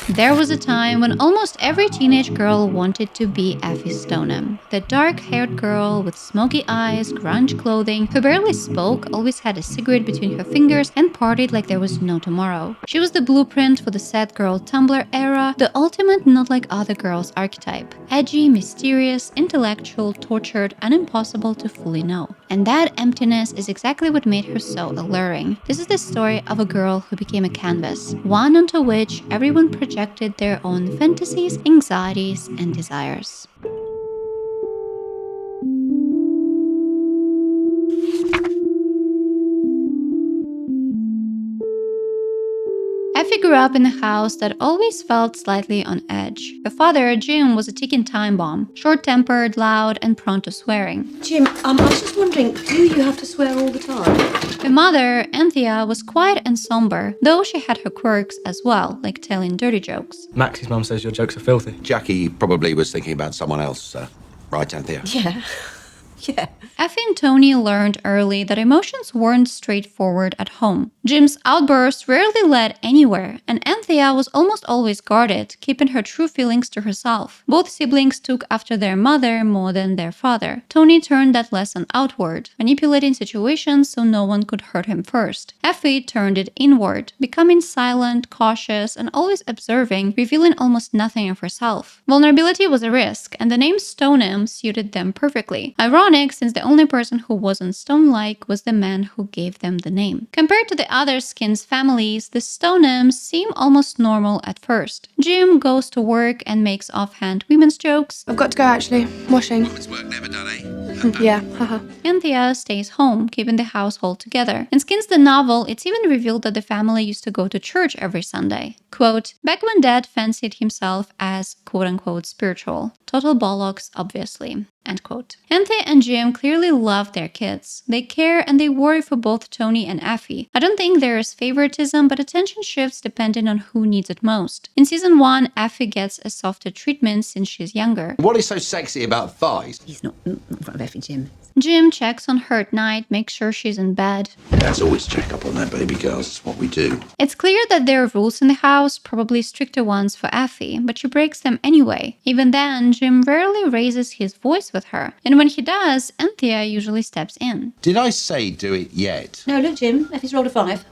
There was a time when almost every teenage girl wanted to be Effy Stonem. The dark-haired girl with smoky eyes, grunge clothing, who barely spoke, always had a cigarette between her fingers, and partied like there was no tomorrow. She was the blueprint for the sad girl Tumblr era, the ultimate not like other girls archetype. Edgy, mysterious, intellectual, tortured, and impossible to fully know. And that emptiness is exactly what made her so alluring. This is the story of a girl who became a canvas, one onto which everyone projected their own fantasies, anxieties, and desires. Effy grew up in a house that always felt slightly on edge. Her father, Jim, was a ticking time bomb, short-tempered, loud, and prone to swearing. Jim, I was just wondering, do you have to swear all the time? Her mother, Anthea, was quiet and somber, though she had her quirks as well, like telling dirty jokes. Maxie's mum says your jokes are filthy. Jackie probably was thinking about someone else, right, Anthea? Yeah. Yeah. Effy and Tony learned early that emotions weren't straightforward at home. Jim's outbursts rarely led anywhere, and Anthea was almost always guarded, keeping her true feelings to herself. Both siblings took after their mother more than their father. Tony turned that lesson outward, manipulating situations so no one could hurt him first. Effy turned it inward, becoming silent, cautious, and always observing, revealing almost nothing of herself. Vulnerability was a risk, and the name Stonem suited them perfectly. Ironic, since the only person who wasn't stone-like was the man who gave them the name. Compared to the other Skins families, the Stonems seem almost normal at first. Jim goes to work and makes offhand women's jokes. I've got to go actually. Washing. It's work never done, eh? Yeah, haha. Anthea stays home, keeping the household together. In Skins the novel, it's even revealed that the family used to go to church every Sunday. Quote, back when Dad fancied himself as quote-unquote spiritual. Total bollocks, obviously. End quote. Anthea and Jim clearly love their kids. They care and they worry for both Tony and Effy. I don't think there is favoritism, but attention shifts depending on who needs it most. In season 1, Effy gets a softer treatment since she's younger. What is so sexy about thighs? He's not in front of Effy, Jim. Jim checks on her at night, makes sure she's in bed. Let's always check up on that baby girls. It's what we do. It's clear that there are rules in the house, probably stricter ones for Effy, but she breaks them anyway. Even then, Jim rarely raises his voice with her, and when he does, Anthea usually steps in. Did I say do it yet? No, look, Jim, Effy's rolled a 5.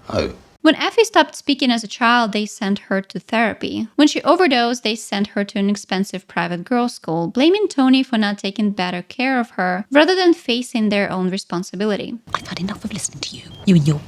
Oh. When Effy stopped speaking as a child, they sent her to therapy. When she overdosed, they sent her to an expensive private girls' school, blaming Tony for not taking better care of her, rather than facing their own responsibility. I've had enough of listening to you. You and your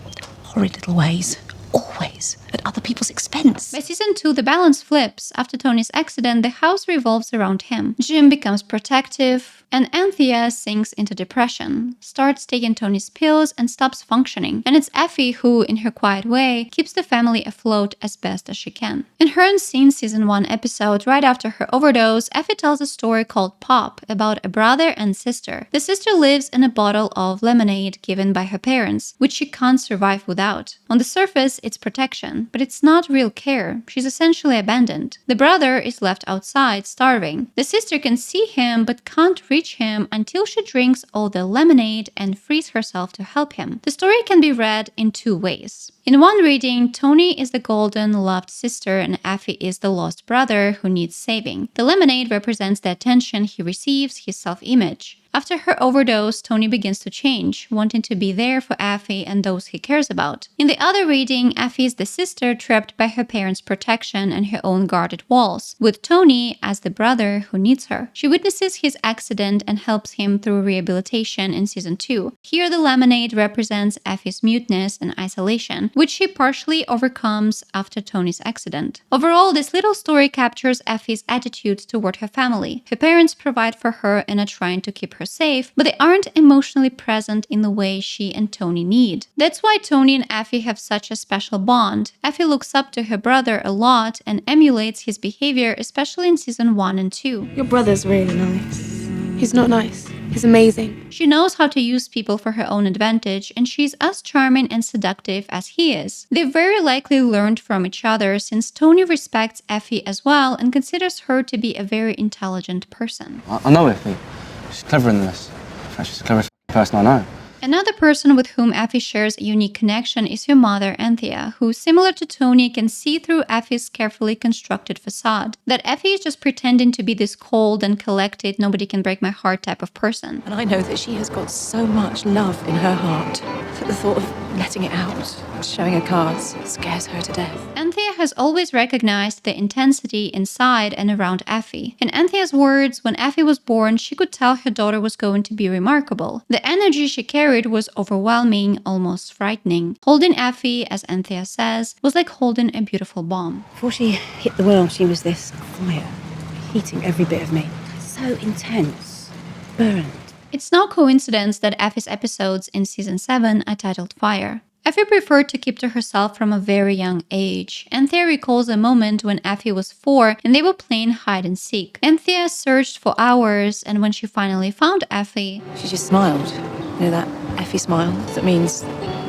horrid little ways. Always at other people's expense. By season 2, the balance flips. After Tony's accident, the house revolves around him. Jim becomes protective, and Anthea sinks into depression, starts taking Tony's pills, and stops functioning. And it's Effy who, in her quiet way, keeps the family afloat as best as she can. In her unseen season 1 episode, right after her overdose, Effy tells a story called Pop about a brother and sister. The sister lives in a bottle of lemonade given by her parents, which she can't survive without. On the surface, it's protection, but it's not real care. She's essentially abandoned. The brother is left outside, starving. The sister can see him, but can't reach him until she drinks all the lemonade and frees herself to help him. The story can be read in 2 ways. In one reading, Tony is the golden, loved sister and Effy is the lost brother who needs saving. The lemonade represents the attention he receives, his self-image. After her overdose, Tony begins to change, wanting to be there for Effy and those he cares about. In the other reading, Effy is the sister trapped by her parents' protection and her own guarded walls, with Tony as the brother who needs her. She witnesses his accident and helps him through rehabilitation in season 2. Here, the lemonade represents Effy's muteness and isolation, which she partially overcomes after Tony's accident. Overall, this little story captures Effy's attitude toward her family. Her parents provide for her and are trying to keep her safe, but they aren't emotionally present in the way she and Tony need. That's why Tony and Effy have such a special bond. Effy looks up to her brother a lot and emulates his behavior, especially in season 1 and 2. Your brother's really nice. He's not nice. He's amazing. She knows how to use people for her own advantage, and she's as charming and seductive as he is. They very likely learned from each other, since Tony respects Effy as well and considers her to be a very intelligent person. I know Effy. She's cleverer than this. In fact, she's the cleverest person I know. Another person with whom Effy shares a unique connection is her mother, Anthea, who, similar to Tony, can see through Effy's carefully constructed facade. That Effy is just pretending to be this cold and collected, nobody can break my heart type of person. And I know that she has got so much love in her heart that the thought of letting it out, showing her cards, scares her to death. Anthea has always recognized the intensity inside and around Effy. In Anthea's words, when Effy was born, she could tell her daughter was going to be remarkable. The energy she carried was overwhelming, almost frightening. Holding Effy, as Anthea says, was like holding a beautiful bomb. Before she hit the world, she was this fire, heating every bit of me. So intense, burned. It's no coincidence that Effy's episodes in season 7 are titled Fire. Effy preferred to keep to herself from a very young age. Anthea recalls a moment when Effy was 4 and they were playing hide and seek. Anthea searched for hours, and when she finally found Effy, She just smiled. You know that Effy smile that means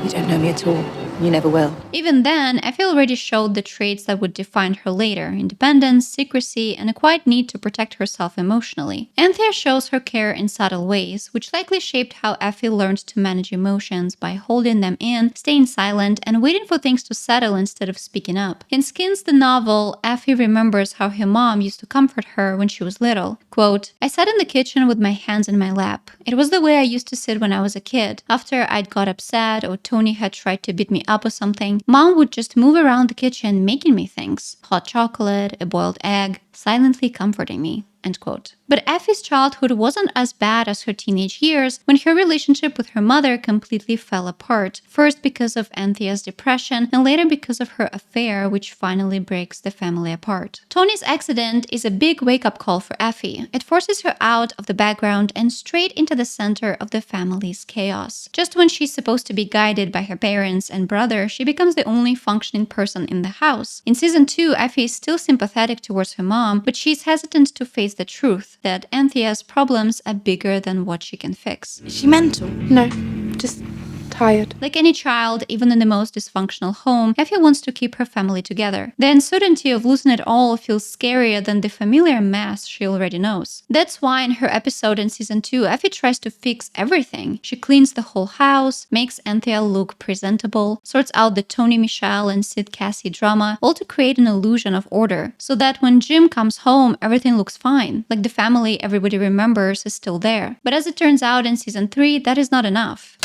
you don't know me at all. You never will. even then, Effy already showed the traits that would define her later: independence, secrecy, and a quiet need to protect herself emotionally. Anthea shows her care in subtle ways, which likely shaped how Effy learned to manage emotions by holding them in, staying silent, and waiting for things to settle instead of speaking up. In Skins the novel, Effy remembers how her mom used to comfort her when she was little. Quote, "I sat in the kitchen with my hands in my lap. It was the way I used to sit when I was a kid. After I'd got upset or Tony had tried to beat me up or something, Mom would just move around the kitchen making me things. Hot chocolate, a boiled egg, silently comforting me." End quote. But Effy's childhood wasn't as bad as her teenage years, when her relationship with her mother completely fell apart, first because of Anthea's depression and later because of her affair, which finally breaks the family apart. Tony's accident is a big wake-up call for Effy. It forces her out of the background and straight into the center of the family's chaos. Just when she's supposed to be guided by her parents and brother, she becomes the only functioning person in the house. In season 2, Effy is still sympathetic towards her mom, but she's hesitant to face the truth that Anthea's problems are bigger than what she can fix. Is she mental? No, just tired. Like any child, even in the most dysfunctional home, Effy wants to keep her family together. The uncertainty of losing it all feels scarier than the familiar mess she already knows. That's why in her episode in season 2, Effy tries to fix everything. She cleans the whole house, makes Anthea look presentable, sorts out the Tony Michelle and Sid Cassie drama, all to create an illusion of order, so that when Jim comes home, everything looks fine, like the family everybody remembers is still there. But as it turns out in season 3, that is not enough.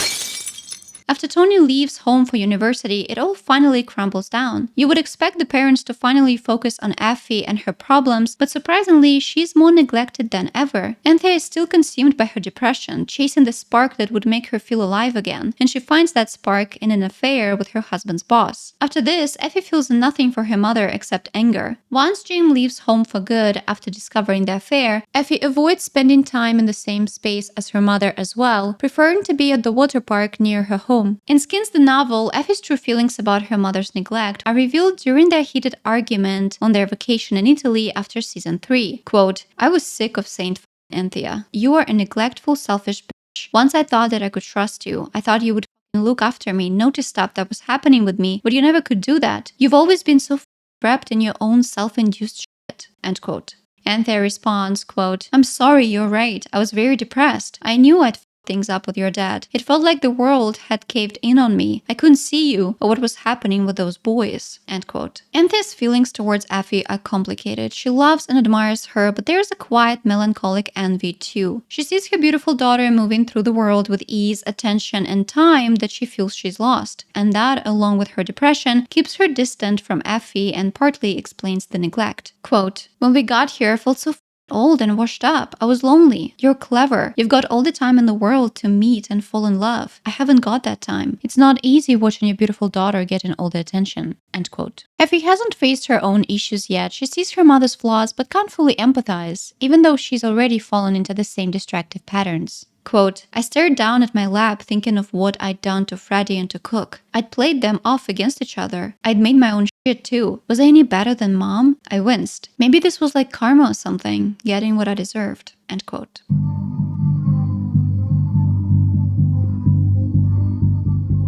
After Tony leaves home for university, it all finally crumbles down. You would expect the parents to finally focus on Effy and her problems, but surprisingly, she's more neglected than ever. Anthea is still consumed by her depression, chasing the spark that would make her feel alive again, and she finds that spark in an affair with her husband's boss. After this, Effy feels nothing for her mother except anger. Once Jim leaves home for good after discovering the affair, Effy avoids spending time in the same space as her mother as well, preferring to be at the water park near her home. In Skins the novel, Effy's true feelings about her mother's neglect are revealed during their heated argument on their vacation in Italy after season 3. Quote, "I was sick of saying Anthea, you are a neglectful, selfish bitch. Once I thought that I could trust you. I thought you would look after me, notice stuff that was happening with me, but you never could do that. You've always been so wrapped in your own self-induced shit." End quote. Anthea responds, quote, "I'm sorry, you're right. I was very depressed. I knew I'd things up with your dad. It felt like the world had caved in on me. I couldn't see you or what was happening with those boys." End quote. Anthea's feelings towards Effy are complicated. She loves and admires her, but there's a quiet, melancholic envy too. She sees her beautiful daughter moving through the world with ease, attention, and time that she feels she's lost. And that, along with her depression, keeps her distant from Effy and partly explains the neglect. Quote, "When we got here, I felt so old and washed up. I was lonely. You're clever. You've got all the time in the world to meet and fall in love. I haven't got that time. It's not easy watching your beautiful daughter getting all the attention." End quote. Effy hasn't faced her own issues yet. She sees her mother's flaws but can't fully empathize, even though she's already fallen into the same destructive patterns. Quote, "I stared down at my lap thinking of what I'd done to Freddie and to Cook. I'd played them off against each other. I'd made my own shit too. Was I any better than Mom? I winced. Maybe this was like karma or something, getting what I deserved." End quote.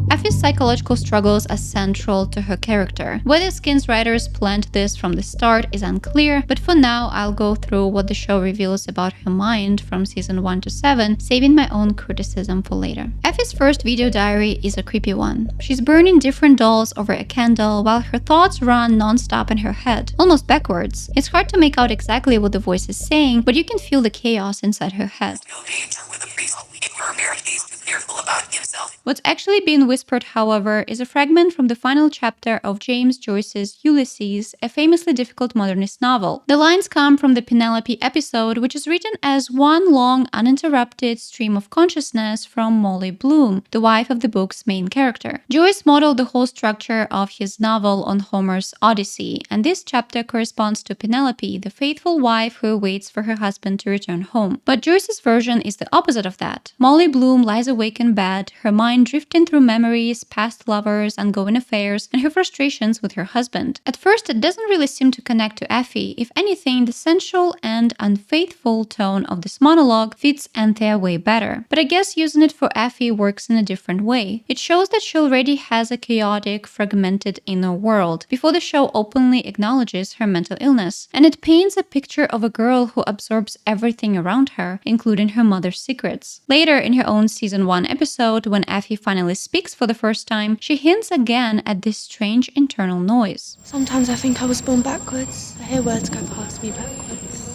Effy's psychological struggles are central to her character. Whether Skin's writers planned this from the start is unclear, but for now I'll go through what the show reveals about her mind from season 1 to 7, saving my own criticism for later. Effy's first video diary is a creepy one. She's burning different dolls over a candle while her thoughts run non-stop in her head, almost backwards. It's hard to make out exactly what the voice is saying, but you can feel the chaos inside her head. What's actually being whispered, however, is a fragment from the final chapter of James Joyce's Ulysses, a famously difficult modernist novel. The lines come from the Penelope episode, which is written as one long, uninterrupted stream of consciousness from Molly Bloom, the wife of the book's main character. Joyce modeled the whole structure of his novel on Homer's Odyssey, and this chapter corresponds to Penelope, the faithful wife who waits for her husband to return home. But Joyce's version is the opposite of that. Molly Bloom lies awake in bed, her mind drifting through memories, past lovers, ongoing affairs, and her frustrations with her husband. At first, it doesn't really seem to connect to Effy. If anything, the sensual and unfaithful tone of this monologue fits Anthea way better. But I guess using it for Effy works in a different way. It shows that she already has a chaotic, fragmented inner world before the show openly acknowledges her mental illness, and it paints a picture of a girl who absorbs everything around her, including her mother's secrets. Later, in her own season 1 episode, when Effy finally speaks for the first time, she hints again at this strange internal noise. Sometimes I think I was born backwards. I hear words go past me backwards.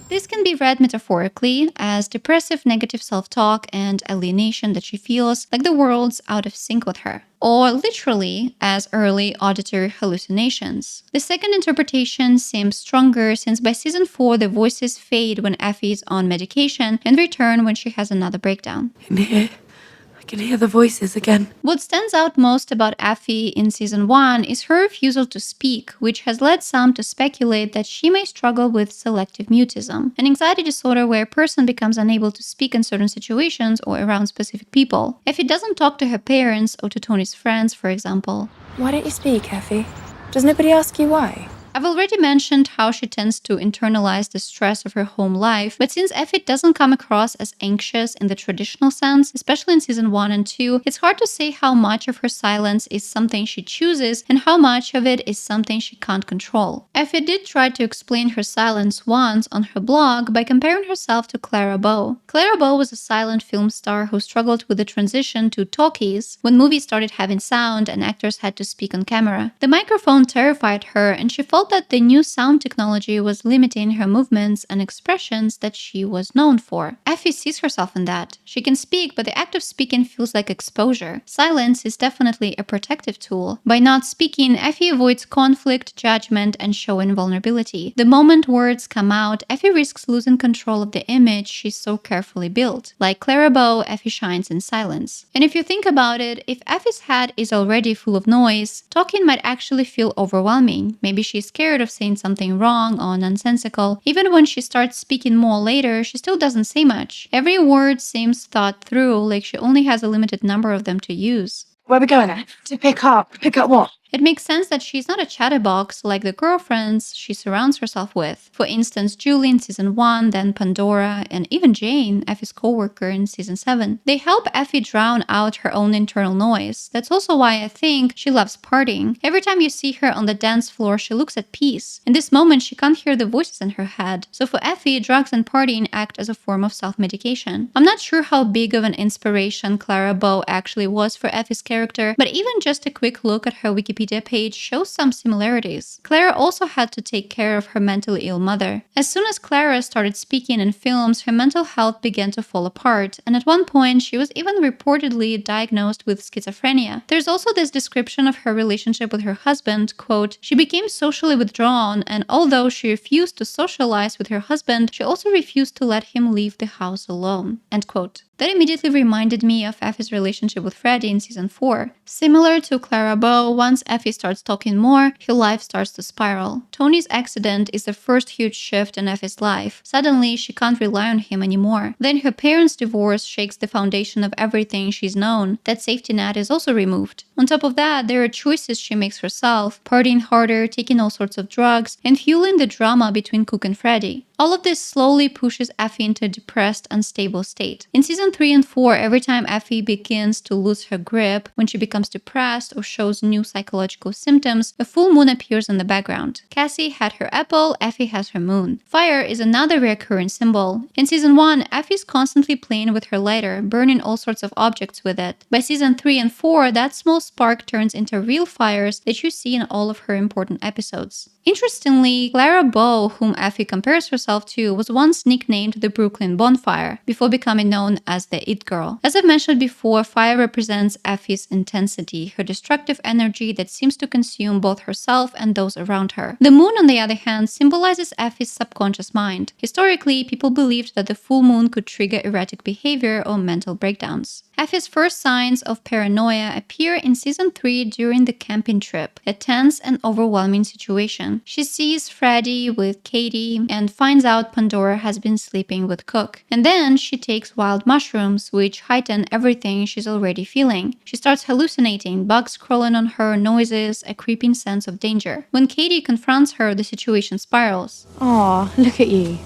This can be read metaphorically as depressive negative self-talk and alienation that she feels like the world's out of sync with her, or literally as early auditory hallucinations. The second interpretation seems stronger since by season 4 the voices fade when Effy is on medication and return when she has another breakdown. I can hear the voices again. What stands out most about Effy in season 1 is her refusal to speak, which has led some to speculate that she may struggle with selective mutism, an anxiety disorder where a person becomes unable to speak in certain situations or around specific people. Effy doesn't talk to her parents or to Tony's friends, for example. Why don't you speak, Effy? Does nobody ask you why? I've already mentioned how she tends to internalize the stress of her home life, but since Effy doesn't come across as anxious in the traditional sense, especially in season 1 and 2, it's hard to say how much of her silence is something she chooses and how much of it is something she can't control. Effy did try to explain her silence once on her blog by comparing herself to Clara Bow. Clara Bow was a silent film star who struggled with the transition to talkies when movies started having sound and actors had to speak on camera. The microphone terrified her, and she felt that the new sound technology was limiting her movements and expressions that she was known for. Effy sees herself in that. She can speak, but the act of speaking feels like exposure. Silence is definitely a protective tool. By not speaking, Effy avoids conflict, judgment, and showing vulnerability. The moment words come out, Effy risks losing control of the image she's so carefully built. Like Clara Bow, Effy shines in silence. And if you think about it, if Effy's head is already full of noise, talking might actually feel overwhelming. Maybe she's scared of saying something wrong or nonsensical. Even when she starts speaking more later, she still doesn't say much. Every word seems thought through, like she only has a limited number of them to use. Where are we going at? To pick up. Pick up what? It makes sense that she's not a chatterbox like the girlfriends she surrounds herself with. For instance, Julie in season 1, then Pandora, and even Jane, Effy's co-worker in season 7. They help Effy drown out her own internal noise. That's also why I think she loves partying. Every time you see her on the dance floor, she looks at peace. In this moment, she can't hear the voices in her head. So for Effy, drugs and partying act as a form of self-medication. I'm not sure how big of an inspiration Clara Bow actually was for Effy's character, but even just a quick look at her Wikipedia page shows some similarities. Clara also had to take care of her mentally ill mother. As soon as Clara started speaking in films, her mental health began to fall apart, and at one point she was even reportedly diagnosed with schizophrenia. There's also this description of her relationship with her husband, quote, "She became socially withdrawn, and although she refused to socialize with her husband, she also refused to let him leave the house alone," end quote. That immediately reminded me of Effy's relationship with Freddie in season 4. Similar to Clara Bow, once Effy starts talking more, her life starts to spiral. Tony's accident is the first huge shift in Effy's life. Suddenly, she can't rely on him anymore. Then her parents' divorce shakes the foundation of everything she's known. That safety net is also removed. On top of that, there are choices she makes herself, partying harder, taking all sorts of drugs, and fueling the drama between Cook and Freddie. All of this slowly pushes Effy into a depressed, unstable state. In season 3 and 4, every time Effy begins to lose her grip, when she becomes depressed or shows new psychological symptoms, a full moon appears in the background. Cassie had her apple, Effy has her moon. Fire is another recurring symbol. In season 1, Effy's constantly playing with her lighter, burning all sorts of objects with it. By season 3 and 4, that small spark turns into real fires that you see in all of her important episodes. Interestingly, Clara Bow, whom Effy compares herself to, was once nicknamed the Brooklyn Bonfire, before becoming known as the It Girl. As I've mentioned before, fire represents Effy's intensity, her destructive energy that seems to consume both herself and those around her. The moon, on the other hand, symbolizes Effy's subconscious mind. Historically, people believed that the full moon could trigger erratic behavior or mental breakdowns. Effy's first signs of paranoia appear in season 3 during the camping trip, a tense and overwhelming situation. She sees Freddie with Katie and finds out Pandora has been sleeping with Cook. And then she takes wild mushrooms, which heighten everything she's already feeling. She starts hallucinating, bugs crawling on her, noises, a creeping sense of danger. When Katie confronts her, the situation spirals. Aw, look at you.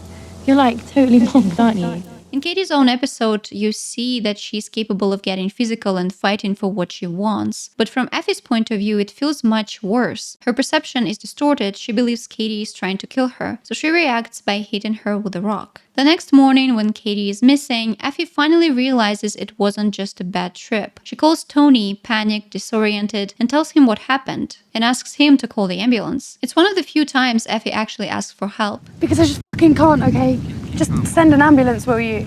You're like totally bonked, aren't you? In Katie's own episode, you see that she's capable of getting physical and fighting for what she wants. But from Effy's point of view, it feels much worse. Her perception is distorted. She believes Katie is trying to kill her, so she reacts by hitting her with a rock. The next morning, when Katie is missing, Effy finally realizes it wasn't just a bad trip. She calls Tony, panicked, disoriented, and tells him what happened, and asks him to call the ambulance. It's one of the few times Effy actually asks for help. Because I just fucking can't, okay? Just send an ambulance, will you?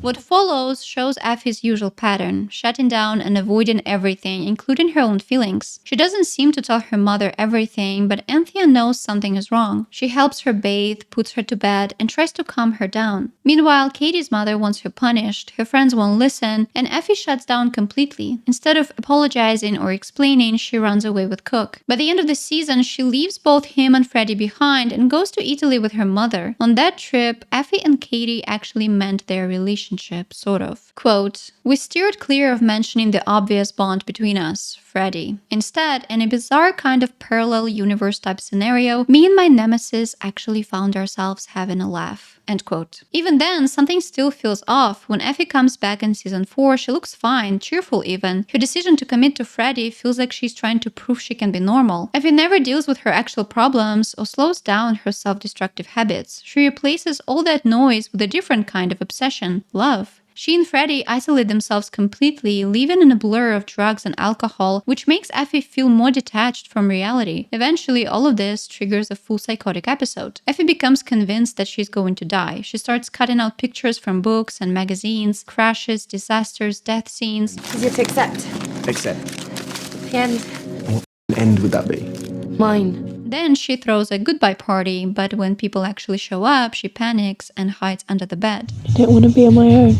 What follows shows Effy's usual pattern, shutting down and avoiding everything, including her own feelings. She doesn't seem to tell her mother everything, but Anthea knows something is wrong. She helps her bathe, puts her to bed, and tries to calm her down. Meanwhile, Katie's mother wants her punished, her friends won't listen, and Effy shuts down completely. Instead of apologizing or explaining, she runs away with Cook. By the end of the season, she leaves both him and Freddie behind and goes to Italy with her mother. On that trip, Effy and Katie actually mend their relationship. Sort of. Quote, "We steered clear of mentioning the obvious bond between us, Freddie. Instead, in a bizarre kind of parallel universe type scenario, me and my nemesis actually found ourselves having a laugh." End quote. Even then, something still feels off. When Effy comes back in season 4, she looks fine, cheerful even. Her decision to commit to Freddie feels like she's trying to prove she can be normal. Effy never deals with her actual problems or slows down her self-destructive habits. She replaces all that noise with a different kind of obsession, love. She and Freddie isolate themselves completely, living in a blur of drugs and alcohol, which makes Effy feel more detached from reality. Eventually, all of this triggers a full psychotic episode. Effy becomes convinced that she's going to die. She starts cutting out pictures from books and magazines, crashes, disasters, death scenes. Easier to accept. Accept. The end. What end would that be? Mine. Then she throws a goodbye party, but when people actually show up, she panics and hides under the bed. I don't want to be on my own.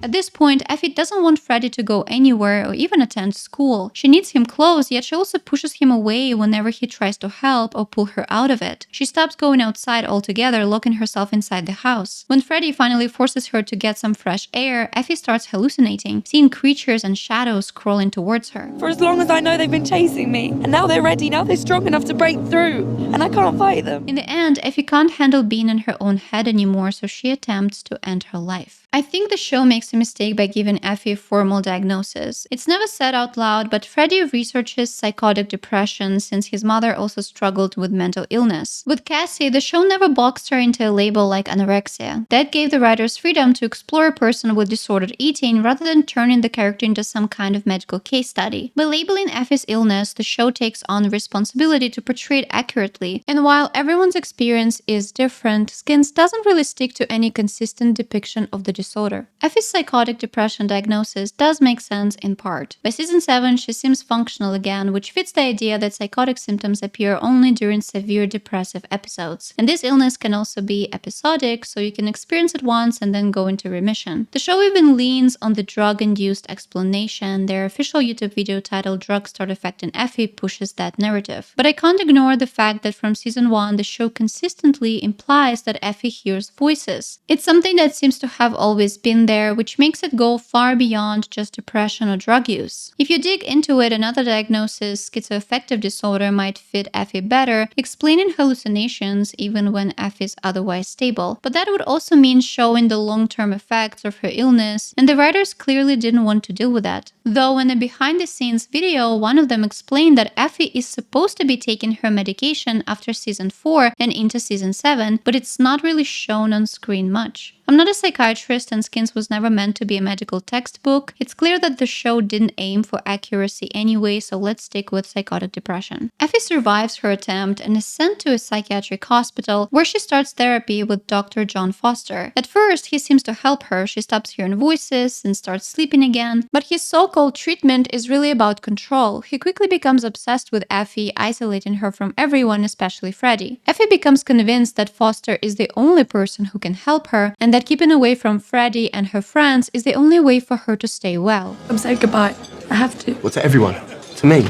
At this point, Effy doesn't want Freddie to go anywhere or even attend school. She needs him close, yet she also pushes him away whenever he tries to help or pull her out of it. She stops going outside altogether, locking herself inside the house. When Freddie finally forces her to get some fresh air, Effy starts hallucinating, seeing creatures and shadows crawling towards her. For as long as I know they've been chasing me, and now they're ready, now they're strong enough to break through, and I can't fight them. In the end, Effy can't handle being in her own head anymore, so she attempts to end her life. I think the show makes a mistake by giving Effy a formal diagnosis. It's never said out loud, but Freddie researches psychotic depression since his mother also struggled with mental illness. With Cassie, the show never boxed her into a label like anorexia. That gave the writers freedom to explore a person with disordered eating rather than turning the character into some kind of medical case study. By labeling Effy's illness, the show takes on the responsibility to portray it accurately. And while everyone's experience is different, Skins doesn't really stick to any consistent depiction of the disorder. Effy's psychotic depression diagnosis does make sense in part. By season 7, she seems functional again, which fits the idea that psychotic symptoms appear only during severe depressive episodes. And this illness can also be episodic, so you can experience it once and then go into remission. The show even leans on the drug-induced explanation. Their official YouTube video titled "Drugs Start Affecting Effy" pushes that narrative. But I can't ignore the fact that from season 1, the show consistently implies that Effy hears voices. It's something that seems to have always been there, which makes it go far beyond just depression or drug use. If you dig into it, another diagnosis, schizoaffective disorder, might fit Effy better, explaining hallucinations even when Effy is otherwise stable. But that would also mean showing the long-term effects of her illness, and the writers clearly didn't want to deal with that. Though in a behind-the-scenes video, one of them explained that Effy is supposed to be taking her medication after season 4 and into season 7, but it's not really shown on screen much. I'm not a psychiatrist and Skins was never meant to be a medical textbook. It's clear that the show didn't aim for accuracy anyway, so let's stick with psychotic depression. Effy survives her attempt and is sent to a psychiatric hospital where she starts therapy with Dr. John Foster. At first, he seems to help her. She stops hearing voices and starts sleeping again. But his so-called treatment is really about control. He quickly becomes obsessed with Effy, isolating her from everyone, especially Freddie. Effy becomes convinced that Foster is the only person who can help her, and that keeping away from Freddie and her friends is the only way for her to stay well. I'm saying goodbye. I have to. Well, to everyone. To me.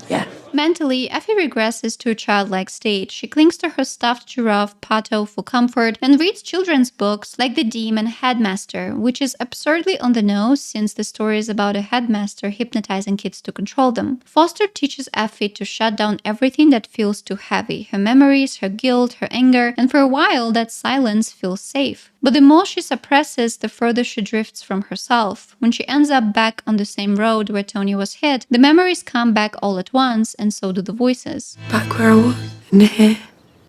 Yeah. Mentally, Effy regresses to a childlike state. She clings to her stuffed giraffe, Pato, for comfort and reads children's books like The Demon Headmaster, which is absurdly on the nose since the story is about a headmaster hypnotizing kids to control them. Foster teaches Effy to shut down everything that feels too heavy, her memories, her guilt, her anger, and for a while that silence feels safe. But the more she suppresses, the further she drifts from herself. When she ends up back on the same road where Tony was hit, the memories come back all at once, and so do the voices. Back where I was, in here.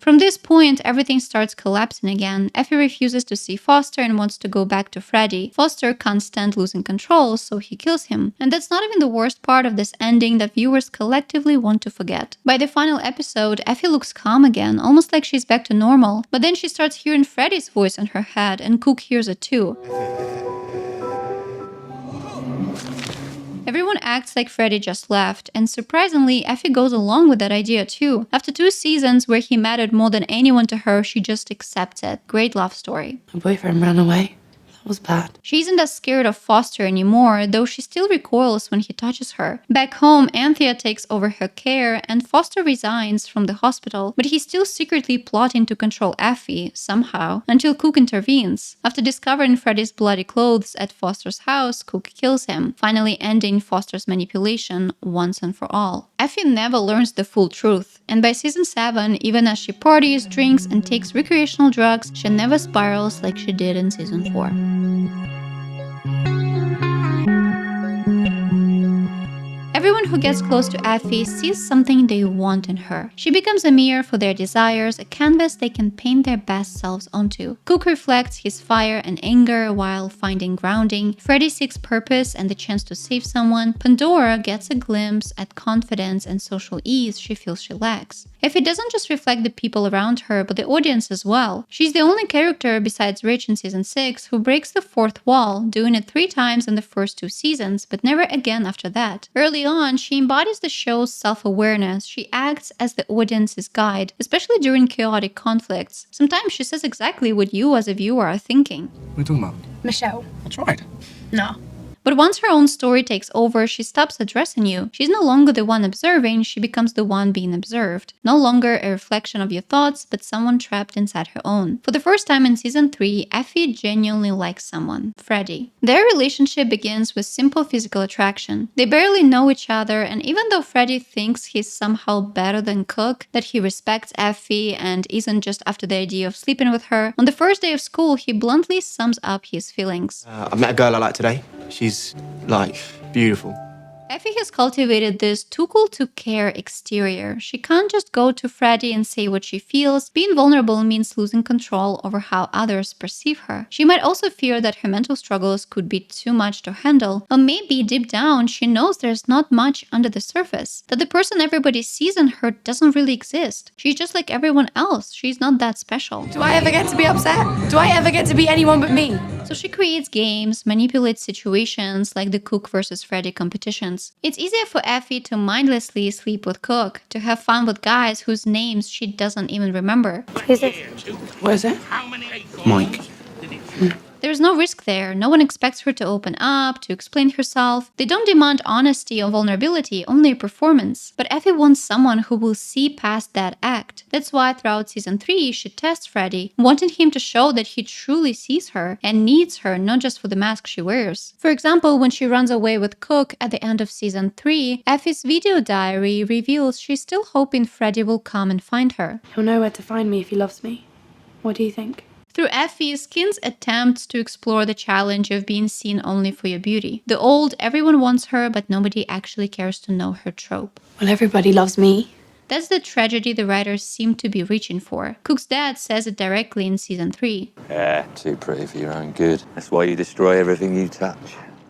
From this point, everything starts collapsing again. Effy refuses to see Foster and wants to go back to Freddie. Foster can't stand losing control, so he kills him. And that's not even the worst part of this ending that viewers collectively want to forget. By the final episode, Effy looks calm again, almost like she's back to normal. But then she starts hearing Freddie's voice in her head, and Cook hears it too. Everyone acts like Freddie just left, and surprisingly, Effy goes along with that idea too. After 2 seasons where he mattered more than anyone to her, she just accepts it. Great love story. My boyfriend ran away. That was bad. She isn't as scared of Foster anymore, though she still recoils when he touches her. Back home, Anthea takes over her care, and Foster resigns from the hospital, but he's still secretly plotting to control Effy, somehow, until Cook intervenes. After discovering Freddie's bloody clothes at Foster's house, Cook kills him, finally ending Foster's manipulation once and for all. Effy never learns the full truth, and by season 7, even as she parties, drinks, and takes recreational drugs, she never spirals like she did in season 4. Everyone who gets close to Effy sees something they want in her. She becomes a mirror for their desires, a canvas they can paint their best selves onto. Cook reflects his fire and anger while finding grounding. Freddie seeks purpose and the chance to save someone. Pandora gets a glimpse at confidence and social ease she feels she lacks. Effy doesn't just reflect the people around her, but the audience as well. She's the only character besides Rich in season 6 who breaks the 4th wall, doing it 3 times in the first 2 seasons, but never again after that. Early on, she embodies the show's self-awareness. She acts as the audience's guide, especially during chaotic conflicts. Sometimes she says exactly what you as a viewer are thinking. What are you talking about? Michelle. I tried. No. But once her own story takes over, she stops addressing you. She's no longer the one observing, she becomes the one being observed. No longer a reflection of your thoughts, but someone trapped inside her own. For the first time in season 3, Effy genuinely likes someone, Freddie. Their relationship begins with simple physical attraction. They barely know each other, and even though Freddie thinks he's somehow better than Cook, that he respects Effy and isn't just after the idea of sleeping with her, on the first day of school, he bluntly sums up his feelings. I met a girl I like today. She's, like, beautiful. Effy has cultivated this too cool to care exterior. She can't just go to Freddie and say what she feels. Being vulnerable means losing control over how others perceive her. She might also fear that her mental struggles could be too much to handle. Or maybe deep down she knows there's not much under the surface. That the person everybody sees in her doesn't really exist. She's just like everyone else. She's not that special. Do I ever get to be upset? Do I ever get to be anyone but me? So she creates games, manipulates situations like the Cook versus Freddie competitions. It's easier for Effy to mindlessly sleep with Cook, to have fun with guys whose names she doesn't even remember. Who's this? What is it? Mike. There's no risk there. No one expects her to open up, to explain herself. They don't demand honesty or vulnerability, only a performance. But Effy wants someone who will see past that act. That's why throughout season 3, she tests Freddie, wanting him to show that he truly sees her and needs her, not just for the mask she wears. For example, when she runs away with Cook at the end of season 3, Effy's video diary reveals she's still hoping Freddie will come and find her. He'll know where to find me if he loves me. What do you think? Through Effy, Skins attempts to explore the challenge of being seen only for your beauty. The old everyone wants her but nobody actually cares to know her trope. Well, everybody loves me. That's the tragedy the writers seem to be reaching for. Cook's dad says it directly in season 3. Yeah, too pretty for your own good. That's why you destroy everything you touch.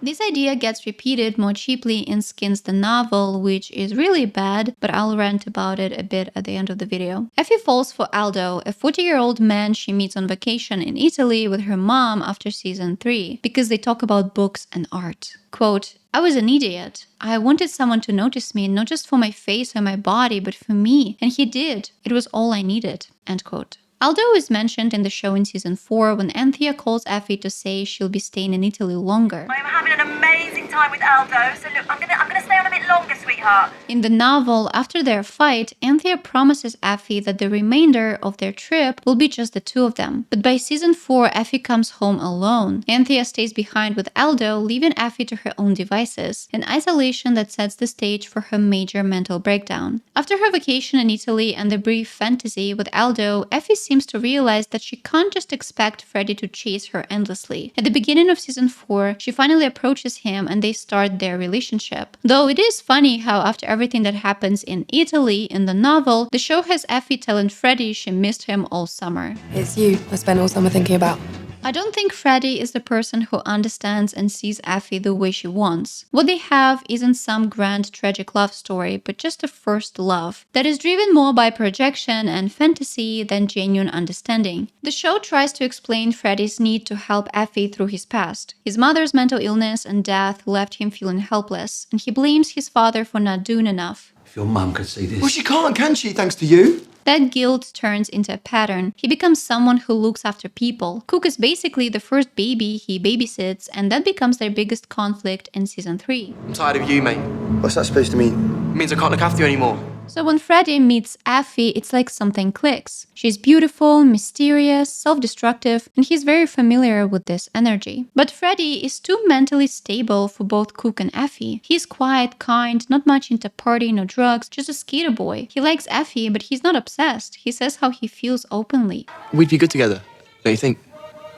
This idea gets repeated more cheaply in Skins the novel, which is really bad, but I'll rant about it a bit at the end of the video. Effy falls for Aldo, a 40-year-old man she meets on vacation in Italy with her mom after season 3, because they talk about books and art. Quote, "I was an idiot. I wanted someone to notice me, not just for my face or my body, but for me. And he did. It was all I needed." End quote. Aldo is mentioned in the show in season 4 when Anthea calls Effy to say she'll be staying in Italy longer. I'm having an amazing time with Aldo, so look, I'm gonna stay on a bit longer, sweetheart. In the novel, after their fight, Anthea promises Effy that the remainder of their trip will be just the two of them. But by season 4, Effy comes home alone. Anthea stays behind with Aldo, leaving Effy to her own devices, an isolation that sets the stage for her major mental breakdown. After her vacation in Italy and the brief fantasy with Aldo, Effy seems to realize that she can't just expect Freddie to chase her endlessly. At the beginning of season 4, she finally approaches him and they start their relationship. Though it is funny how after everything that happens in Italy in the novel, the show has Effy telling Freddie she missed him all summer. It's you I spent all summer thinking about. I don't think Freddie is the person who understands and sees Effy the way she wants. What they have isn't some grand tragic love story, but just a first love that is driven more by projection and fantasy than genuine understanding. The show tries to explain Freddie's need to help Effy through his past. His mother's mental illness and death left him feeling helpless, and he blames his father for not doing enough. If your mum could see this. Well, she can't, can she, thanks to you? That guilt turns into a pattern. He becomes someone who looks after people. Cook is basically the first baby he babysits, and that becomes their biggest conflict in season 3. I'm tired of you, mate. What's that supposed to mean? It means I can't look after you anymore. So when Freddie meets Effy, it's like something clicks. She's beautiful, mysterious, self-destructive, and he's very familiar with this energy. But Freddie is too mentally stable for both Cook and Effy. He's quiet, kind, not much into partying or drugs, just a skater boy. He likes Effy, but he's not obsessed. He says how he feels openly. We'd be good together, don't you think?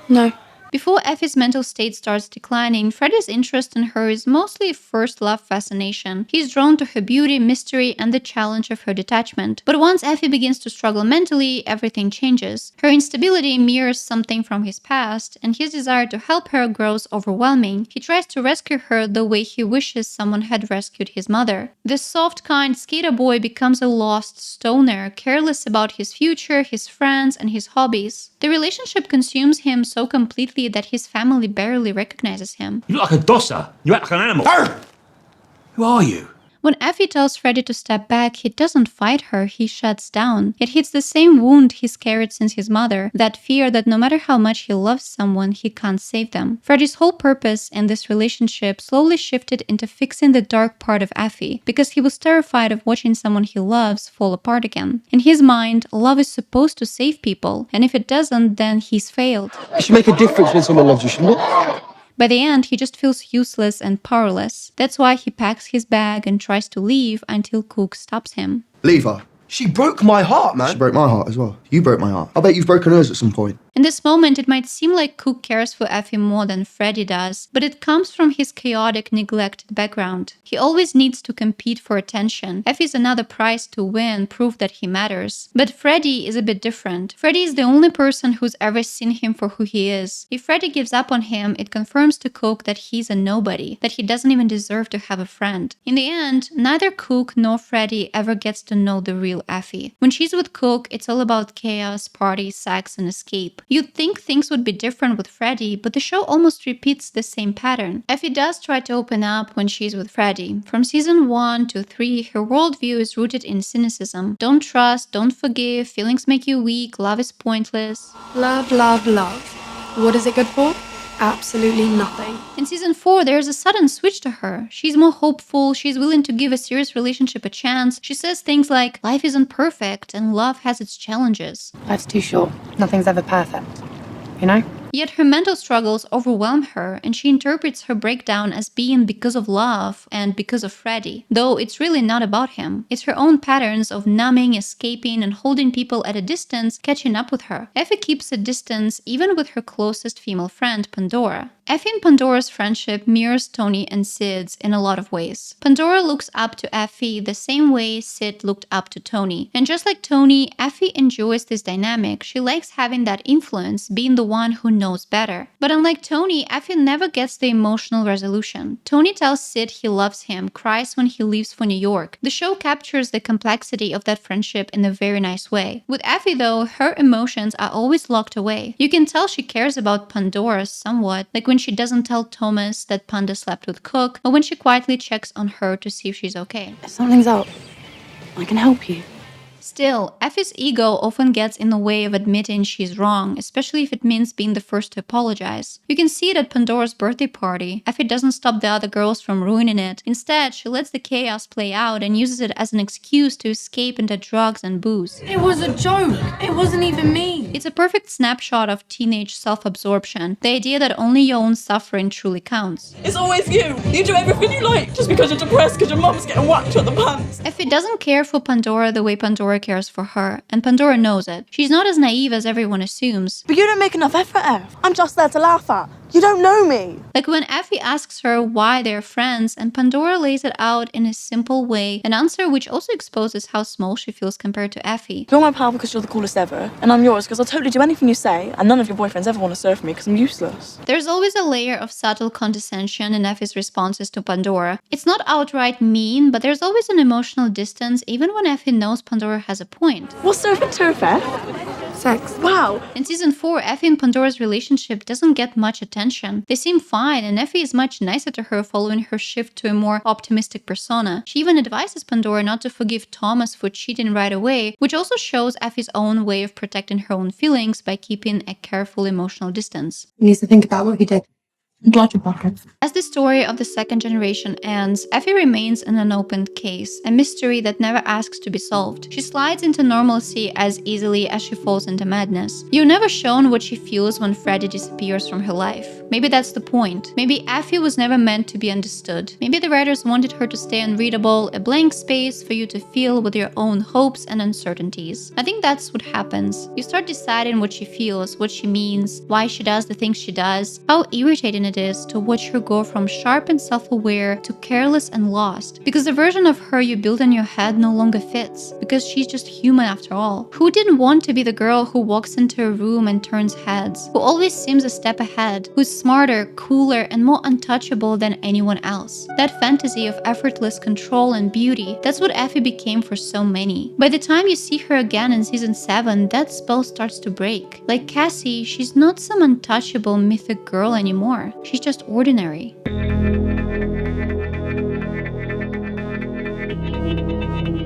No. Before Effy's mental state starts declining, Freddie's interest in her is mostly first love fascination. He's drawn to her beauty, mystery, and the challenge of her detachment. But once Effy begins to struggle mentally, everything changes. Her instability mirrors something from his past, and his desire to help her grows overwhelming. He tries to rescue her the way he wishes someone had rescued his mother. The soft, kind skater boy becomes a lost stoner, careless about his future, his friends, and his hobbies. The relationship consumes him so completely that his family barely recognizes him. You look like a dosser. You act like an animal. Who are you? When Effy tells Freddie to step back, he doesn't fight her, he shuts down. It hits the same wound he's carried since his mother, that fear that no matter how much he loves someone, he can't save them. Freddie's whole purpose in this relationship slowly shifted into fixing the dark part of Effy, because he was terrified of watching someone he loves fall apart again. In his mind, love is supposed to save people, and if it doesn't, then he's failed. It should make a difference when someone loves you, shouldn't it? By the end, he just feels useless and powerless. That's why he packs his bag and tries to leave until Cook stops him. Leave her. She broke my heart, man. She broke my heart as well. You broke my heart. I bet you've broken hers at some point. In this moment, it might seem like Cook cares for Effy more than Freddie does, but it comes from his chaotic, neglected background. He always needs to compete for attention. Effy's another prize to win, prove that he matters. But Freddie is a bit different. Freddie is the only person who's ever seen him for who he is. If Freddie gives up on him, it confirms to Cook that he's a nobody, that he doesn't even deserve to have a friend. In the end, neither Cook nor Freddie ever gets to know the real Effy. When she's with Cook, it's all about chaos, party, sex, and escape. You'd think things would be different with Freddie, but the show almost repeats the same pattern. Effy does try to open up when she's with Freddie. From season 1 to 3, her worldview is rooted in cynicism. Don't trust, don't forgive, feelings make you weak, love is pointless. Love, love, love. What is it good for? absolutely nothing. In season 4, there's a sudden switch to her. She's more hopeful, she's willing to give a serious relationship a chance. She says things like, life isn't perfect and love has its challenges. Life's too short. Nothing's ever perfect. You know? Yet her mental struggles overwhelm her, and she interprets her breakdown as being because of love and because of Freddie, though it's really not about him. It's her own patterns of numbing, escaping, and holding people at a distance catching up with her. Effy keeps a distance even with her closest female friend, Pandora. Effy and Pandora's friendship mirrors Tony and Sid's in a lot of ways. Pandora looks up to Effy the same way Sid looked up to Tony. And just like Tony, Effy enjoys this dynamic. She likes having that influence, being the one who knows better. But unlike Tony, Effy never gets the emotional resolution. Tony tells Sid he loves him, cries when he leaves for New York. The show captures the complexity of that friendship in a very nice way. With Effy though, her emotions are always locked away. You can tell she cares about Pandora somewhat, like when she doesn't tell Thomas that Panda slept with Cook, or when she quietly checks on her to see if she's okay. If something's up, I can help you. Still, Effy's ego often gets in the way of admitting she's wrong, especially if it means being the first to apologize. You can see it at Pandora's birthday party. Effy doesn't stop the other girls from ruining it. Instead, she lets the chaos play out and uses it as an excuse to escape into drugs and booze. It was a joke. It wasn't even me. It's a perfect snapshot of teenage self-absorption, the idea that only your own suffering truly counts. It's always you. You do everything you like just because you're depressed because your mum's getting whacked at the pants. Effy doesn't care for Pandora the way Pandora cares for her, and Pandora knows it. She's not as naive as everyone assumes. But you don't make enough effort, Ev. I'm just there to laugh at. You don't know me. Like when Effy asks her why they're friends, and Pandora lays it out in a simple way, an answer which also exposes how small she feels compared to Effy. You're my pal because you're the coolest ever, and I'm yours because I'll totally do anything you say, and none of your boyfriends ever want to serve me because I'm useless. There's always a layer of subtle condescension in Effy's responses to Pandora. It's not outright mean, but there's always an emotional distance even when Effy knows Pandora has a point. What's there to Effy? Sex. Wow. In season 4, Effy and Pandora's relationship doesn't get much attention. They seem fine, and Effy is much nicer to her following her shift to a more optimistic persona. She even advises Pandora not to forgive Thomas for cheating right away, which also shows Effy's own way of protecting her own feelings by keeping a careful emotional distance. He needs to think about what he did. As the story of the second generation ends, Effy remains an unopened case, a mystery that never asks to be solved. She slides into normalcy as easily as she falls into madness. You're never shown what she feels when Freddie disappears from her life. Maybe that's the point. Maybe Effy was never meant to be understood. Maybe the writers wanted her to stay unreadable, a blank space for you to fill with your own hopes and uncertainties. I think that's what happens. You start deciding what she feels, what she means, why she does the things she does, how irritating it is to watch her go from sharp and self-aware to careless and lost, because the version of her you build in your head no longer fits, because she's just human after all. Who didn't want to be the girl who walks into a room and turns heads, who always seems a step ahead, who's smarter, cooler, and more untouchable than anyone else? That fantasy of effortless control and beauty, that's what Effy became for so many. By the time you see her again in season 7, that spell starts to break. Like Cassie, she's not some untouchable mythic girl anymore. She's just ordinary.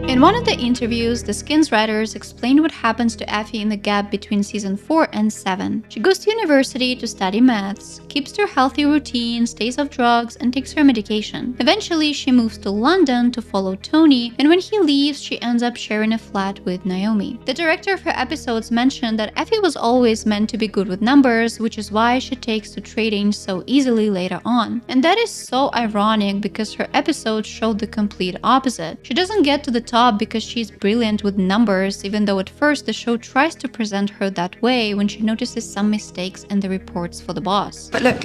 In one of the interviews, the Skins writers explained what happens to Effy in the gap between season 4 and 7. She goes to university to study maths, keeps to her healthy routine, stays off drugs, and takes her medication. Eventually, she moves to London to follow Tony, and when he leaves, she ends up sharing a flat with Naomi. The director of her episodes mentioned that Effy was always meant to be good with numbers, which is why she takes to trading so easily later on. And that is so ironic because her episodes showed the complete opposite. She doesn't get to the top because she's brilliant with numbers, even though at first the show tries to present her that way when she notices some mistakes in the reports for the boss. But look,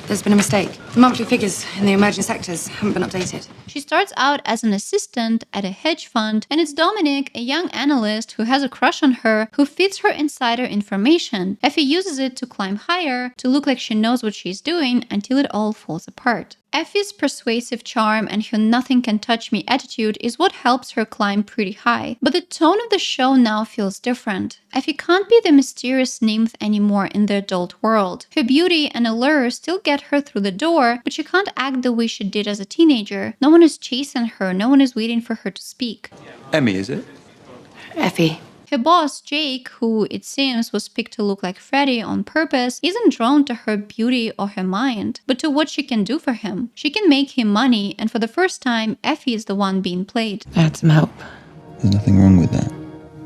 there's been a mistake. The monthly figures in the emerging sectors haven't been updated. She starts out as an assistant at a hedge fund, and it's Dominic, a young analyst who has a crush on her, who feeds her insider information. Effy uses it to climb higher, to look like she knows what she's doing, until it all falls apart. Effy's persuasive charm and her nothing can touch me attitude is what helps her climb pretty high. But the tone of the show now feels different. Effy can't be the mysterious nymph anymore in the adult world. Her beauty and allure still get her through the door, but she can't act the way she did as a teenager. No one is chasing her, no one is waiting for her to speak. Emmy, is it? Effy, Her boss, Jake, who it seems was picked to look like Freddie on purpose, isn't drawn to her beauty or her mind, but to what she can do for him. She can make him money, and for the first time, Effy is the one being played. I had some help. There's nothing wrong with that.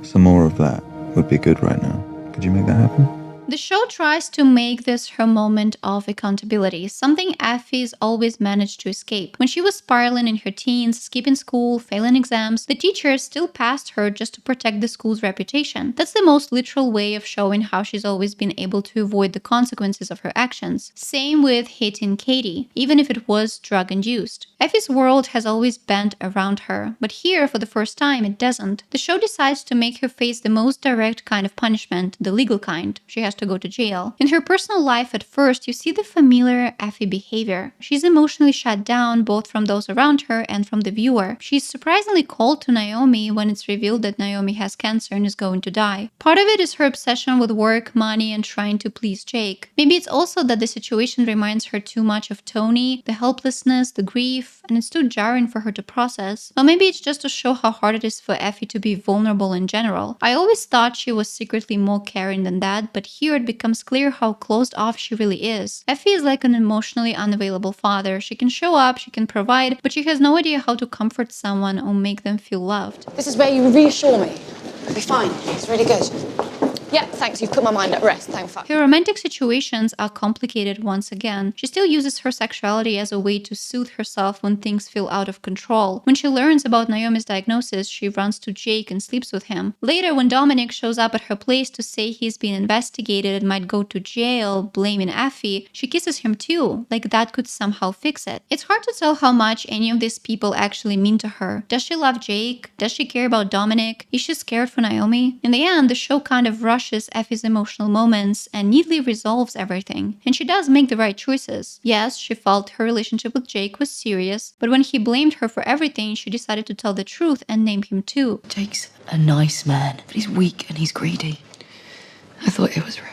Some more of that would be good right now. Could you make that happen? The show tries to make this her moment of accountability, something Effy's always managed to escape. When she was spiraling in her teens, skipping school, failing exams, the teachers still passed her just to protect the school's reputation. That's the most literal way of showing how she's always been able to avoid the consequences of her actions. Same with hitting Katie, even if it was drug-induced. Effy's world has always bent around her, but here, for the first time, it doesn't. The show decides to make her face the most direct kind of punishment, the legal kind. She has to go to jail. In her personal life, at first, you see the familiar Effy behavior. She's emotionally shut down both from those around her and from the viewer. She's surprisingly cold to Naomi when it's revealed that Naomi has cancer and is going to die. Part of it is her obsession with work, money, and trying to please Jake. Maybe it's also that the situation reminds her too much of Tony, the helplessness, the grief, and it's too jarring for her to process. Or maybe it's just to show how hard it is for Effy to be vulnerable in general. I always thought she was secretly more caring than that, but here it becomes clear how closed off she really is. Effy is like an emotionally unavailable father. She can show up, she can provide, but she has no idea how to comfort someone or make them feel loved. This is where you reassure me. I'll be fine. It's really good. Yeah, thanks. You've put my mind at rest. Thank fuck. Her romantic situations are complicated once again. She still uses her sexuality as a way to soothe herself when things feel out of control. When she learns about Naomi's diagnosis, she runs to Jake and sleeps with him. Later, when Dominic shows up at her place to say he's being investigated and might go to jail, blaming Effy, she kisses him too, like that could somehow fix it. It's hard to tell how much any of these people actually mean to her. Does she love Jake? Does she care about Dominic? Is she scared for Naomi? In the end, the show kind of rushes Effy's emotional moments and neatly resolves everything. And she does make the right choices. Yes, she felt her relationship with Jake was serious, but when he blamed her for everything, she decided to tell the truth and name him too. Jake's a nice man, but he's weak and he's greedy. I thought it was real.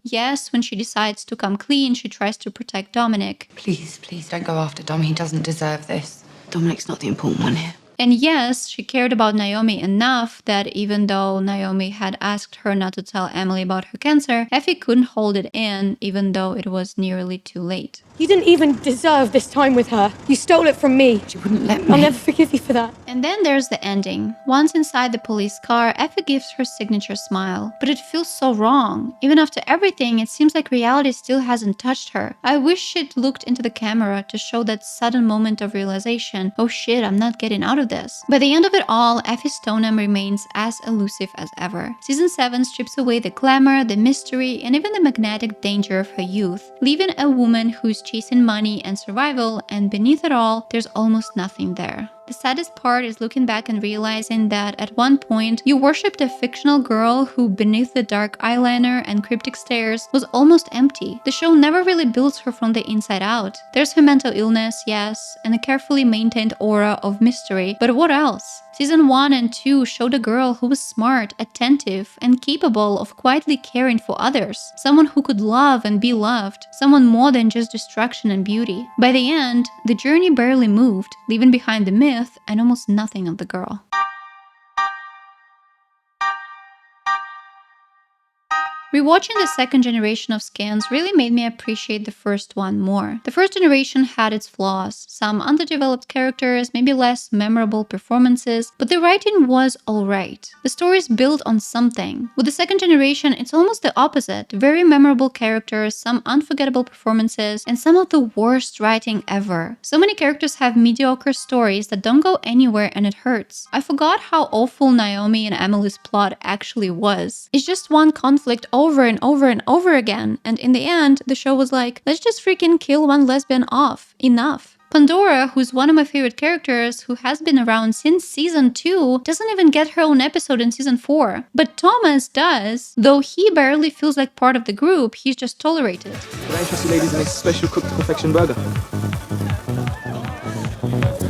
Yes, when she decides to come clean, she tries to protect Dominic. Please, please don't go after Dom. He doesn't deserve this. Dominic's not the important one here. And yes, she cared about Naomi enough that even though Naomi had asked her not to tell Emily about her cancer, Effy couldn't hold it in, even though it was nearly too late. You didn't even deserve this time with her. You stole it from me. She wouldn't let me. I'll never forgive you for that. And then there's the ending. Once inside the police car, Effy gives her signature smile. But it feels so wrong. Even after everything, it seems like reality still hasn't touched her. I wish she'd looked into the camera to show that sudden moment of realization, oh shit, I'm not getting out of this. By the end of it all, Effy Stonem remains as elusive as ever. Season 7 strips away the glamour, the mystery, and even the magnetic danger of her youth, leaving a woman who's chasing money and survival, and beneath it all, there's almost nothing there. The saddest part is looking back and realizing that at one point, you worshipped a fictional girl who, beneath the dark eyeliner and cryptic stares, was almost empty. The show never really builds her from the inside out. There's her mental illness, yes, and a carefully maintained aura of mystery, but what else? Season 1 and 2 showed a girl who was smart, attentive, and capable of quietly caring for others. Someone who could love and be loved. Someone more than just distraction and beauty. By the end, the journey barely moved, leaving behind the myth and almost nothing of the girl. Rewatching the second generation of Skins really made me appreciate the first one more. The first generation had its flaws, some underdeveloped characters, maybe less memorable performances, but the writing was alright. The stories built on something. With the second generation, it's almost the opposite. Very memorable characters, some unforgettable performances, and some of the worst writing ever. So many characters have mediocre stories that don't go anywhere and it hurts. I forgot how awful Naomi and Emily's plot actually was. It's just one conflict over and over and over again, and in the end, the show was like, let's just freaking kill one lesbian off. Enough. Pandora, who's one of my favorite characters, who has been around since season 2, doesn't even get her own episode in season 4. But Thomas does. Though he barely feels like part of the group, he's just tolerated. Can I interest you ladies in this special cooked to perfection burger?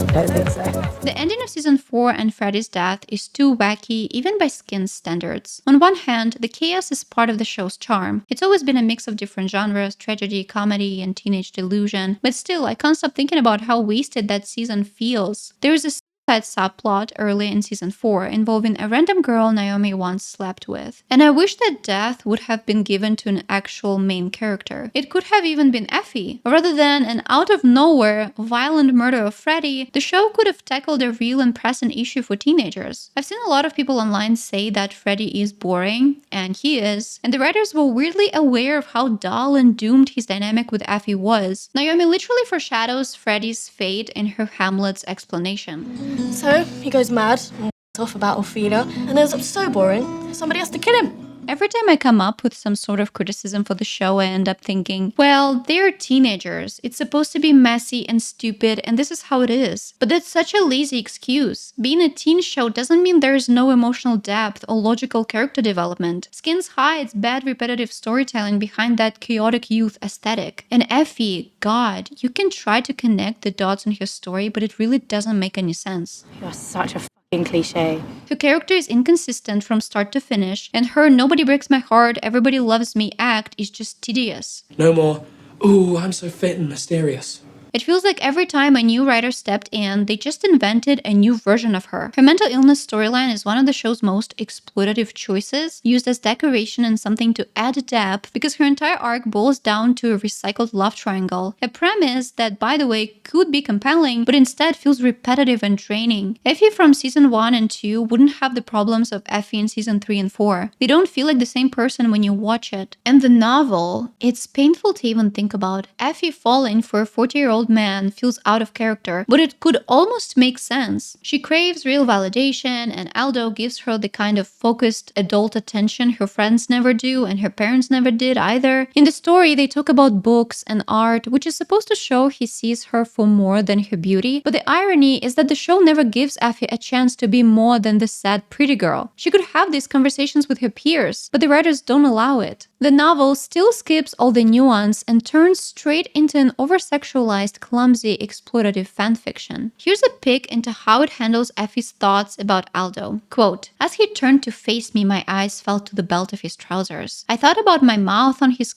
I don't think so. The ending of season 4 and Freddie's death is too wacky, even by Skins standards. On one hand, the chaos is part of the show's charm. It's always been a mix of different genres, tragedy, comedy, and teenage delusion, but still, I can't stop thinking about how wasted that season feels. There is a subplot early in season 4 involving a random girl Naomi once slept with. And I wish that death would have been given to an actual main character. It could have even been Effy. Rather than an out-of-nowhere violent murder of Freddie, the show could have tackled a real and present issue for teenagers. I've seen a lot of people online say that Freddie is boring, and he is, and the writers were weirdly aware of how dull and doomed his dynamic with Effy was. Naomi literally foreshadows Freddie's fate in her Hamlet's explanation. So, he goes mad and off about Ophelia, and ends up so boring, somebody has to kill him. Every time I come up with some sort of criticism for the show, I end up thinking, well, they're teenagers. It's supposed to be messy and stupid, and this is how it is. But that's such a lazy excuse. Being a teen show doesn't mean there is no emotional depth or logical character development. Skins hides bad repetitive storytelling behind that chaotic youth aesthetic. And Effy, God, you can try to connect the dots in her story, but it really doesn't make any sense. You are such a cliche. Her character is inconsistent from start to finish, and her nobody breaks my heart, everybody loves me act is just tedious. No more, ooh, I'm so fit and mysterious. It feels like every time a new writer stepped in, they just invented a new version of her. Her mental illness storyline is one of the show's most exploitative choices, used as decoration and something to add depth, because her entire arc boils down to a recycled love triangle. A premise that, by the way, could be compelling, but instead feels repetitive and draining. Effy from season 1 and 2 wouldn't have the problems of Effy in season 3 and 4. They don't feel like the same person when you watch it. And the novel, it's painful to even think about. Effy falling for a 40-year-old man feels out of character, but it could almost make sense. She craves real validation, and Aldo gives her the kind of focused adult attention her friends never do and her parents never did either. In the story, they talk about books and art, which is supposed to show he sees her for more than her beauty, but the irony is that the show never gives Effy a chance to be more than the sad pretty girl. She could have these conversations with her peers, but the writers don't allow it. The novel still skips all the nuance and turns straight into an over-sexualized, clumsy, exploitative fanfiction. Here's a peek into how it handles Effy's thoughts about Aldo. Quote, "As he turned to face me, my eyes fell to the belt of his trousers. I thought about my mouth on his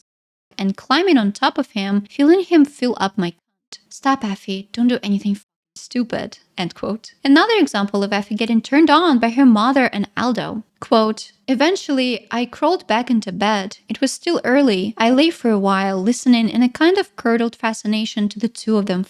and climbing on top of him, feeling him fill up my cunt. Stop, Effy, don't do anything stupid." End quote. Another example of Effy getting turned on by her mother and Aldo. Quote, "Eventually, I crawled back into bed. It was still early. I lay for a while, listening in a kind of curdled fascination to the two of them.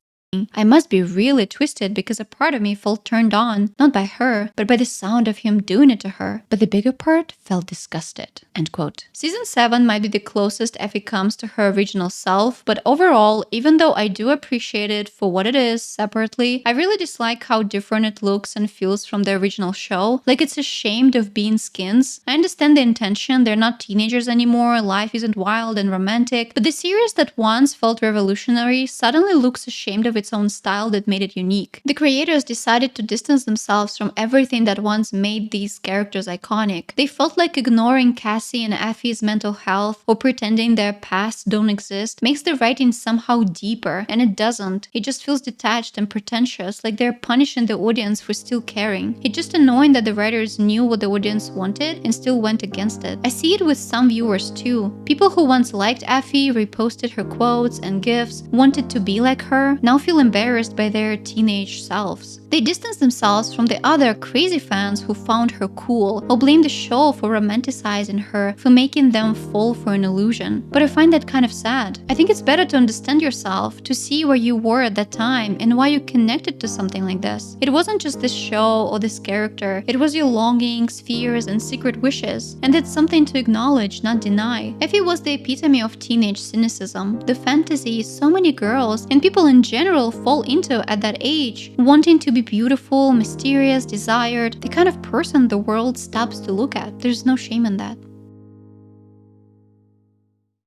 I must be really twisted because a part of me felt turned on, not by her, but by the sound of him doing it to her. But the bigger part felt disgusted." End quote. Season 7 might be the closest Effy comes to her original self, but overall, even though I do appreciate it for what it is separately, I really dislike how different it looks and feels from the original show. Like it's ashamed of being Skins. I understand the intention, they're not teenagers anymore, life isn't wild and romantic, but the series that once felt revolutionary suddenly looks ashamed of its own style that made it unique. The creators decided to distance themselves from everything that once made these characters iconic. They felt like ignoring Cassie and Effy's mental health or pretending their pasts don't exist makes the writing somehow deeper, and it doesn't. It just feels detached and pretentious, like they're punishing the audience for still caring. It's just annoying that the writers knew what the audience wanted and still went against it. I see it with some viewers too. People who once liked Effy, reposted her quotes and gifs, wanted to be like her, now feel embarrassed by their teenage selves. They distance themselves from the other crazy fans who found her cool, or blame the show for romanticizing her, for making them fall for an illusion. But I find that kind of sad. I think it's better to understand yourself, to see where you were at that time and why you connected to something like this. It wasn't just this show or this character, it was your longings, fears, and secret wishes. And that's something to acknowledge, not deny. Effy was the epitome of teenage cynicism, the fantasy so many girls and people in general fall into at that age, wanting to be beautiful, mysterious, desired, the kind of person the world stops to look at. There's no shame in that.